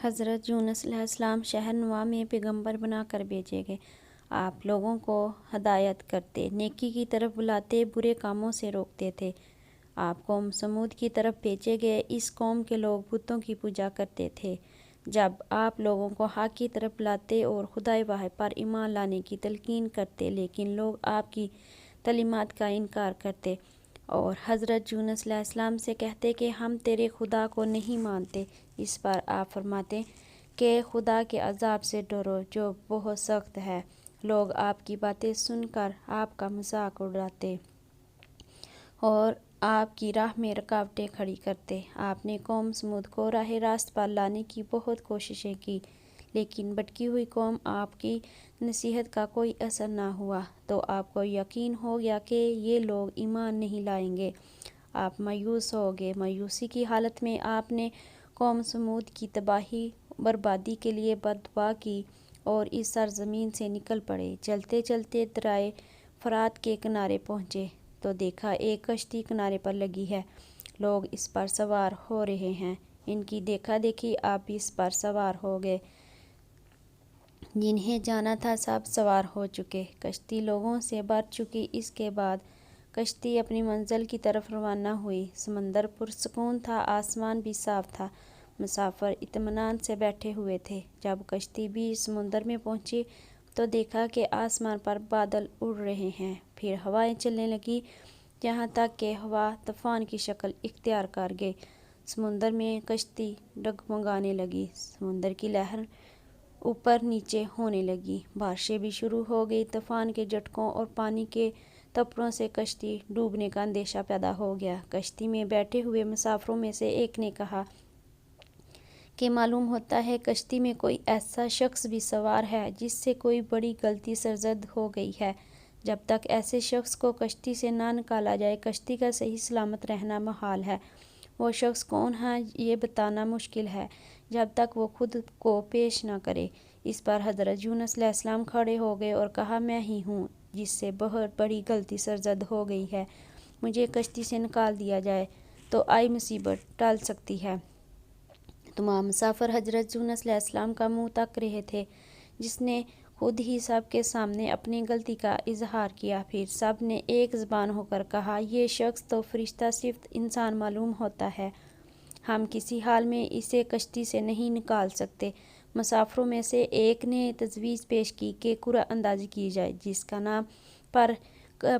حضرت یونس علیہ السلام شہر نواح میں پیغمبر بنا کر بھیجے گئے۔ آپ لوگوں کو ہدایت کرتے، نیکی کی طرف بلاتے، برے کاموں سے روکتے تھے۔ آپ قوم سمود کی طرف بھیجے گئے۔ اس قوم کے لوگ بتوں کی پوجا کرتے تھے۔ جب آپ لوگوں کو حق کی طرف بلاتے اور خدائے واحد پر ایمان لانے کی تلقین کرتے، لیکن لوگ آپ کی تعلیمات کا انکار کرتے اور حضرت یونس علیہ السلام سے کہتے کہ ہم تیرے خدا کو نہیں مانتے، اس پر آپ فرماتے کہ خدا کے عذاب سے ڈرو جو بہت سخت ہے۔ لوگ آپ کی باتیں سن کر آپ کا مذاق اڑاتے اور آپ کی راہ میں رکاوٹیں کھڑی کرتے۔ آپ نے قوم سمود کو راہ راست پر لانے کی بہت کوششیں کی، لیکن بھٹکی ہوئی قوم آپ کی نصیحت کا کوئی اثر نہ ہوا، تو آپ کو یقین ہو گیا کہ یہ لوگ ایمان نہیں لائیں گے۔ آپ مایوس ہو گئے۔ مایوسی کی حالت میں آپ نے قوم سمود کی تباہی بربادی کے لیے بددعا کی اور اس سرزمین سے نکل پڑے۔ چلتے چلتے دریائے فرات کے کنارے پہنچے تو دیکھا ایک کشتی کنارے پر لگی ہے، لوگ اس پر سوار ہو رہے ہیں۔ ان کی دیکھا دیکھی آپ بھی اس پر سوار ہو گئے۔ جنہیں جانا تھا سب سوار ہو چکے، کشتی لوگوں سے بھر چکی۔ اس کے بعد کشتی اپنی منزل کی طرف روانہ ہوئی۔ سمندر پرسکون تھا، آسمان بھی صاف تھا، مسافر اطمینان سے بیٹھے ہوئے تھے۔ جب کشتی بیچ سمندر میں پہنچی تو دیکھا کہ آسمان پر بادل اڑ رہے ہیں، پھر ہوائیں چلنے لگیں، یہاں تک کہ ہوا طوفان کی شکل اختیار کر گئی۔ سمندر میں کشتی ڈگمگانے لگی، سمندر کی لہریں اوپر نیچے ہونے لگیں، بارشیں بھی شروع ہو گئیں۔ طوفان کے جھٹکوں اور پانی کے تپڑوں سے کشتی ڈوبنے کا اندیشہ پیدا ہو گیا۔ کشتی میں بیٹھے ہوئے مسافروں میں سے ایک نے کہا کہ معلوم ہوتا ہے کشتی میں کوئی ایسا شخص بھی سوار ہے جس سے کوئی بڑی غلطی سرزد ہو گئی ہے۔ جب تک ایسے شخص کو کشتی سے نہ نکالا جائے کشتی کا صحیح سلامت رہنا محال ہے۔ وہ شخص کون ہے یہ بتانا مشکل ہے جب تک وہ خود کو پیش نہ کرے۔ اس پر حضرت یونس علیہ السلام کھڑے ہو گئے اور کہا میں ہی ہوں جس سے بہت بڑی غلطی سرزد ہو گئی ہے، مجھے کشتی سے نکال دیا جائے تو آئی مصیبت ٹل سکتی ہے۔ تمام مسافر حضرت یونس علیہ السلام کا منہ تک رہے تھے جس نے خود ہی سب کے سامنے اپنی غلطی کا اظہار کیا۔ پھر سب نے ایک زبان ہو کر کہا یہ شخص تو فرشتہ صفت انسان معلوم ہوتا ہے، ہم کسی حال میں اسے کشتی سے نہیں نکال سکتے۔ مسافروں میں سے ایک نے تجویز پیش کی کہ قرعہ اندازی کی جائے، جس کا نام پر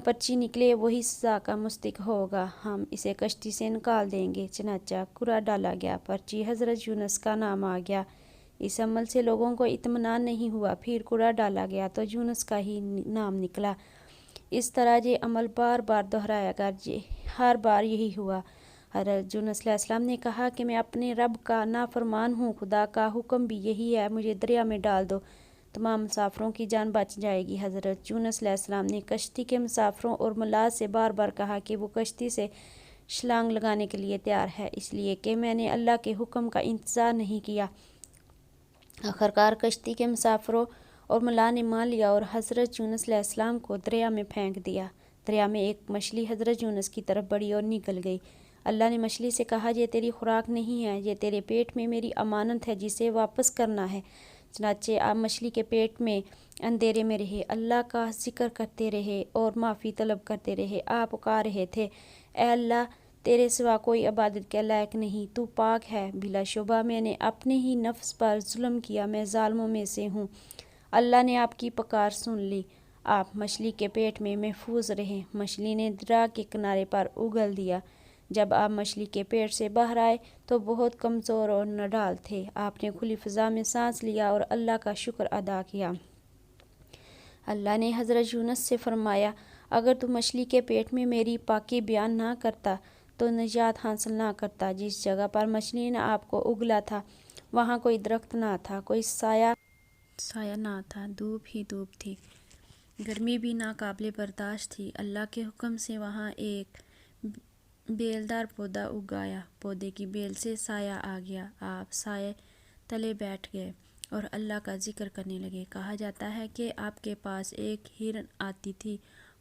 پرچی نکلے وہی سزا کا مستحق ہوگا، ہم اسے کشتی سے نکال دیں گے۔ چنانچہ قرعہ ڈالا گیا، پرچی حضرت یونس کا نام آ گیا۔ اس عمل سے لوگوں کو اطمینان نہیں ہوا، پھر قرعہ ڈالا گیا تو یونس کا ہی نام نکلا۔ اس طرح یہ عمل بار بار دہرایا گیا، ہر بار یہی ہوا۔ حضرت یونس علیہ السلام نے کہا کہ میں اپنے رب کا نافرمان ہوں، خدا کا حکم بھی یہی ہے، مجھے دریا میں ڈال دو، تمام مسافروں کی جان بچ جائے گی۔ حضرت یونس علیہ السلام نے کشتی کے مسافروں اور ملاح سے بار بار کہا کہ وہ کشتی سے چھلانگ لگانے کے لیے تیار ہے، اس لیے کہ میں نے اللہ کے حکم کا انتظار نہیں کیا۔ آخرکار کشتی کے مسافروں اور ملاح نے مان لیا اور حضرت یونس علیہ السلام کو دریا میں پھینک دیا۔ دریا میں ایک مچھلی حضرت یونس کی طرف بڑھی اور نگل گئی۔ اللہ نے مچھلی سے کہا یہ تیری خوراک نہیں ہے، یہ تیرے پیٹ میں میری امانت ہے جسے واپس کرنا ہے۔ چنانچہ آپ مچھلی کے پیٹ میں اندھیرے میں رہے، اللہ کا ذکر کرتے رہے اور معافی طلب کرتے رہے۔ آپ پکار رہے تھے اے اللہ تیرے سوا کوئی عبادت کے لائق نہیں، تو پاک ہے، بلا شبہ میں نے اپنے ہی نفس پر ظلم کیا، میں ظالموں میں سے ہوں۔ اللہ نے آپ کی پکار سن لی، آپ مچھلی کے پیٹ میں محفوظ رہے۔ مچھلی نے دریا کے کنارے پر اگل دیا۔ جب آپ مچھلی کے پیٹ سے باہر آئے تو بہت کمزور اور نڈال تھے۔ آپ نے کھلی فضا میں سانس لیا اور اللہ کا شکر ادا کیا۔ اللہ نے حضرت یونس سے فرمایا اگر تو مچھلی کے پیٹ میں میری پاکی بیان نہ کرتا تو نجات حاصل نہ کرتا۔ جس جگہ پر مچھلی نے آپ کو اگلا تھا وہاں کوئی درخت نہ تھا، کوئی سایہ نہ تھا، دھوپ ہی دھوپ تھی، گرمی بھی ناقابل برداشت تھی۔ اللہ کے حکم سے وہاں ایک بیلدار پودا اگ آیا، پودے کی بیل سے سایہ آ گیا، آپ سائے تلے بیٹھ گئے اور اللہ کا ذکر کرنے لگے۔ کہا جاتا ہے کہ آپ کے پاس ایک ہرن آتی تھی،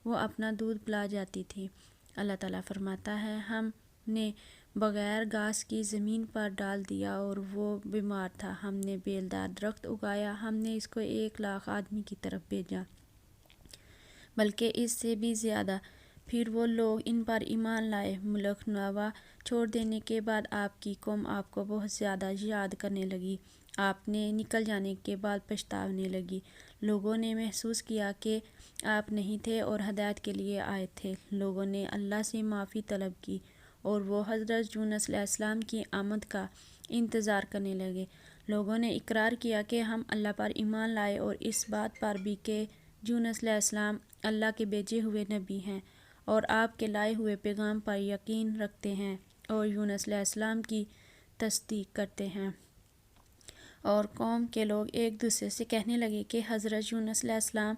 وہ اپنا دودھ پلا جاتی تھی۔ اللہ تعالیٰ فرماتا ہے ہم نے بغیر گھاس کی زمین پر ڈال دیا اور وہ بیمار تھا۔ ہم نے بیلدار درخت اگایا، ہم نے اس کو 1,00,000 آدمی کی طرف بھیجا، بلکہ اس سے بھی زیادہ۔ پھر وہ لوگ ان پر ایمان لائے۔ ملک نوا چھوڑ دینے کے بعد آپ کی قوم آپ کو بہت زیادہ یاد کرنے لگی۔ آپ نے نکل جانے کے بعد پچھتانے لگی۔ لوگوں نے محسوس کیا کہ آپ نہیں تھے اور ہدایت کے لیے آئے تھے۔ لوگوں نے اللہ سے معافی طلب کی اور وہ حضرت یونس علیہ السلام کی آمد کا انتظار کرنے لگے۔ لوگوں نے اقرار کیا کہ ہم اللہ پر ایمان لائے اور اس بات پر بھی کہ یونس علیہ السلام اللہ کے بھیجے ہوئے نبی ہیں اور آپ کے لائے ہوئے پیغام پر یقین رکھتے ہیں اور یونس علیہ السلام کی تصدیق کرتے ہیں۔ اور قوم کے لوگ ایک دوسرے سے کہنے لگے کہ حضرت یونس علیہ السلام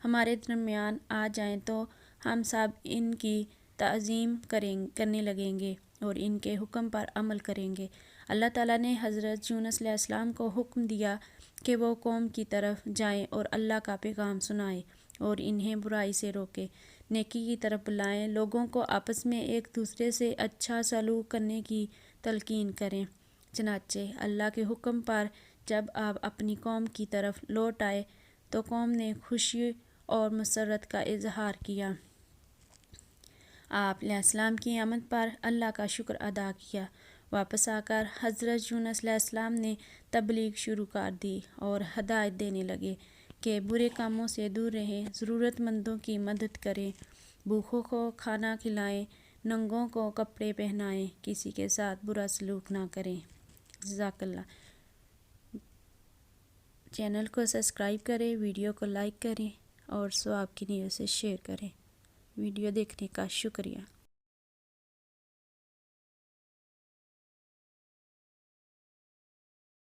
ہمارے درمیان آ جائیں تو ہم سب ان کی تعظیم کرنے لگیں گے اور ان کے حکم پر عمل کریں گے۔ اللہ تعالیٰ نے حضرت یونس علیہ السلام کو حکم دیا کہ وہ قوم کی طرف جائیں اور اللہ کا پیغام سنائیں اور انہیں برائی سے روکیں، نیکی کی طرف بلائیں، لوگوں کو آپس میں ایک دوسرے سے اچھا سلوک کرنے کی تلقین کریں۔ چنانچہ اللہ کے حکم پر جب آپ اپنی قوم کی طرف لوٹ آئے تو قوم نے خوشی اور مسرت کا اظہار کیا۔ آپ علیہ السلام کی آمد پر اللہ کا شکر ادا کیا۔ واپس آ کر حضرت یونس علیہ السلام نے تبلیغ شروع کر دی اور ہدایت دینے لگے کہ برے کاموں سے دور رہیں، ضرورت مندوں کی مدد کریں، بھوکھوں کو کھانا کھلائیں، ننگوں کو کپڑے پہنائیں، کسی کے ساتھ برا سلوک نہ کریں۔ جزاک اللہ۔ چینل کو سبسکرائب کریں، ویڈیو کو لائک کریں اور ثواب کی نیت سے شیئر کریں۔ ویڈیو دیکھنے کا شکریہ۔